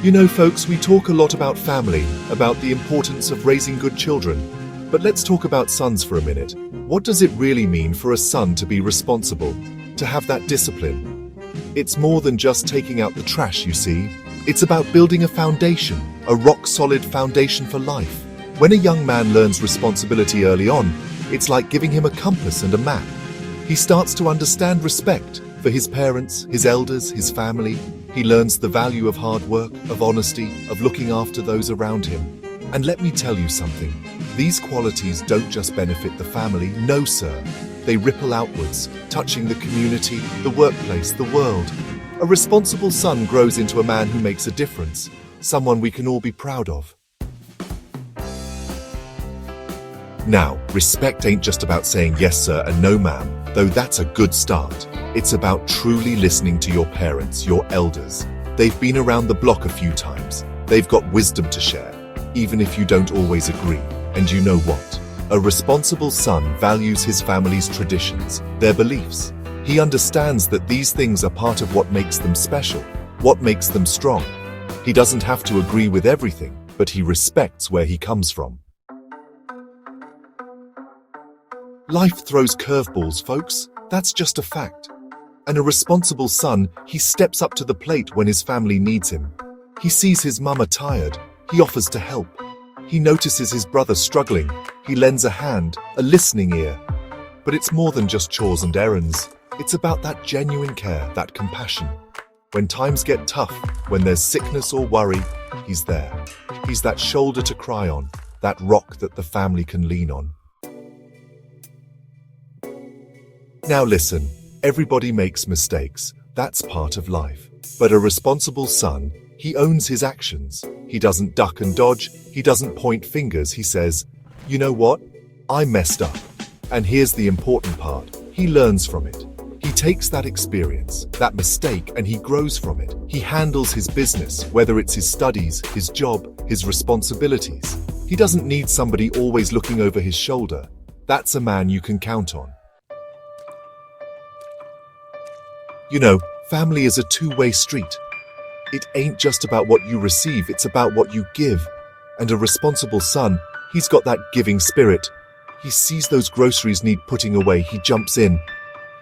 You know, folks, we talk a lot about family, about the importance of raising good children. But let's talk about sons for a minute. What does it really mean for a son to be responsible, to have that discipline? It's more than just taking out the trash, you see. It's about building a foundation, a rock-solid foundation for life. When a young man learns responsibility early on, it's like giving him a compass and a map. He starts to understand respect for his parents, his elders, his family. He learns the value of hard work, of honesty, of looking after those around him. And let me tell you something, these qualities don't just benefit the family, no sir. They ripple outwards, touching the community, the workplace, the world. A responsible son grows into a man who makes a difference, someone we can all be proud of. Now, respect ain't just about saying yes sir and no ma'am, though that's a good start. It's about truly listening to your parents, your elders. They've been around the block a few times. They've got wisdom to share, even if you don't always agree. And you know what? A responsible son values his family's traditions, their beliefs. He understands that these things are part of what makes them special, what makes them strong. He doesn't have to agree with everything, but he respects where he comes from. Life throws curveballs, folks. That's just a fact. And a responsible son, he steps up to the plate when his family needs him. He sees his mama tired. He offers to help. He notices his brother struggling. He lends a hand, a listening ear. But it's more than just chores and errands. It's about that genuine care, that compassion. When times get tough, when there's sickness or worry, he's there. He's that shoulder to cry on, that rock that the family can lean on. Now listen, everybody makes mistakes. That's part of life. But a responsible son, he owns his actions. He doesn't duck and dodge. He doesn't point fingers. He says, you know what? I messed up. And here's the important part. He learns from it. He takes that experience, that mistake, and he grows from it. He handles his business, whether it's his studies, his job, his responsibilities. He doesn't need somebody always looking over his shoulder. That's a man you can count on. You know, family is a two-way street. It ain't just about what you receive, it's about what you give. And a responsible son, he's got that giving spirit. He sees those groceries need putting away, he jumps in.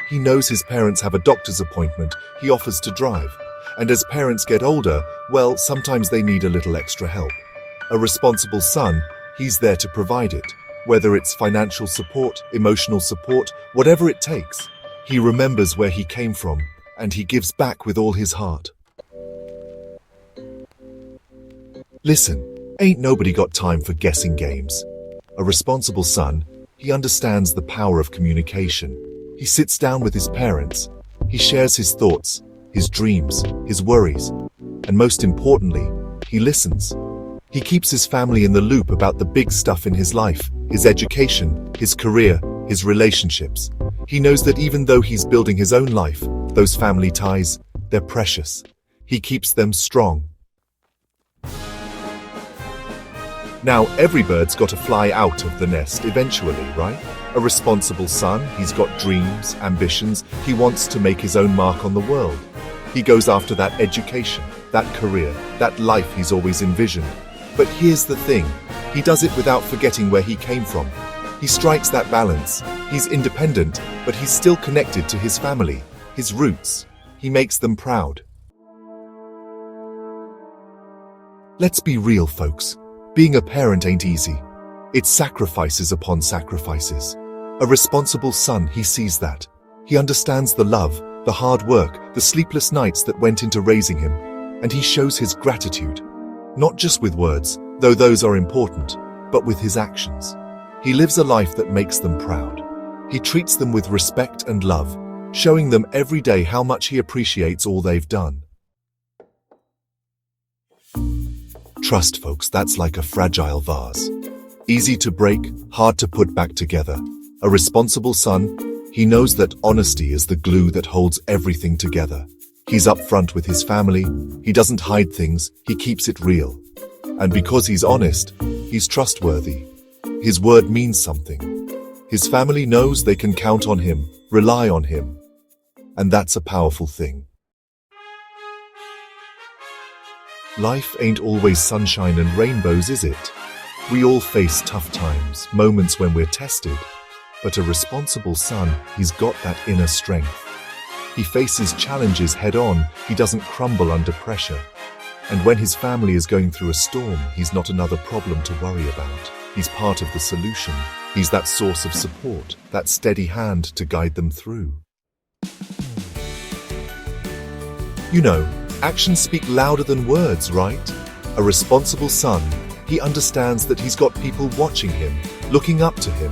He knows his parents have a doctor's appointment, he offers to drive. And as parents get older, well, sometimes they need a little extra help. A responsible son, he's there to provide it. Whether it's financial support, emotional support, whatever it takes. He remembers where he came from, and he gives back with all his heart. Listen, ain't nobody got time for guessing games. A responsible son, he understands the power of communication. He sits down with his parents. He shares his thoughts, his dreams, his worries, and most importantly, he listens. He keeps his family in the loop about the big stuff in his life, his education, his career, his relationships. He knows that even though he's building his own life, those family ties, they're precious. He keeps them strong. Now, every bird's got to fly out of the nest eventually, right? A responsible son, he's got dreams, ambitions. He wants to make his own mark on the world. He goes after that education, that career, that life he's always envisioned. But here's the thing, he does it without forgetting where he came from. He strikes that balance. He's independent, but he's still connected to his family, his roots. He makes them proud. Let's be real, folks. Being a parent ain't easy. It's sacrifices upon sacrifices. A responsible son, he sees that. He understands the love, the hard work, the sleepless nights that went into raising him, and he shows his gratitude. Not just with words, though those are important, but with his actions. He lives a life that makes them proud. He treats them with respect and love, showing them every day how much he appreciates all they've done. Trust, folks, that's like a fragile vase. Easy to break, hard to put back together. A responsible son, he knows that honesty is the glue that holds everything together. He's upfront with his family, he doesn't hide things, he keeps it real. And because he's honest, he's trustworthy. His word means something. His family knows they can count on him, rely on him. And that's a powerful thing. Life ain't always sunshine and rainbows, is it? We all face tough times, moments when we're tested. But a responsible son, he's got that inner strength. He faces challenges head on, he doesn't crumble under pressure. And when his family is going through a storm, he's not another problem to worry about. He's part of the solution. He's that source of support, that steady hand to guide them through. You know, actions speak louder than words, right? A responsible son, he understands that he's got people watching him, looking up to him.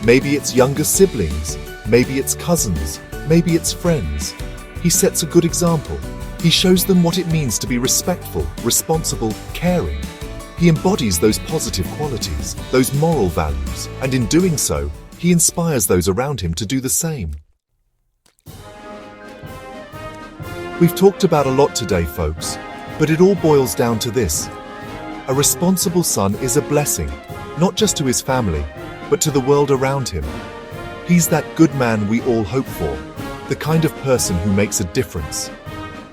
Maybe it's younger siblings, maybe it's cousins, maybe it's friends. He sets a good example. He shows them what it means to be respectful, responsible, caring. He embodies those positive qualities, those moral values, and in doing so, he inspires those around him to do the same. We've talked about a lot today, folks, but it all boils down to this. A responsible son is a blessing, not just to his family, but to the world around him. He's that good man we all hope for, the kind of person who makes a difference.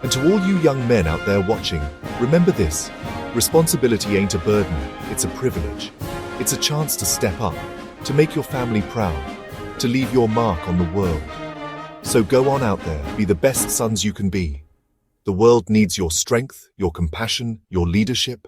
And to all you young men out there watching, remember this: responsibility ain't a burden, it's a privilege. It's a chance to step up, to make your family proud, to leave your mark on the world. So go on out there, be the best sons you can be. The world needs your strength, your compassion, your leadership.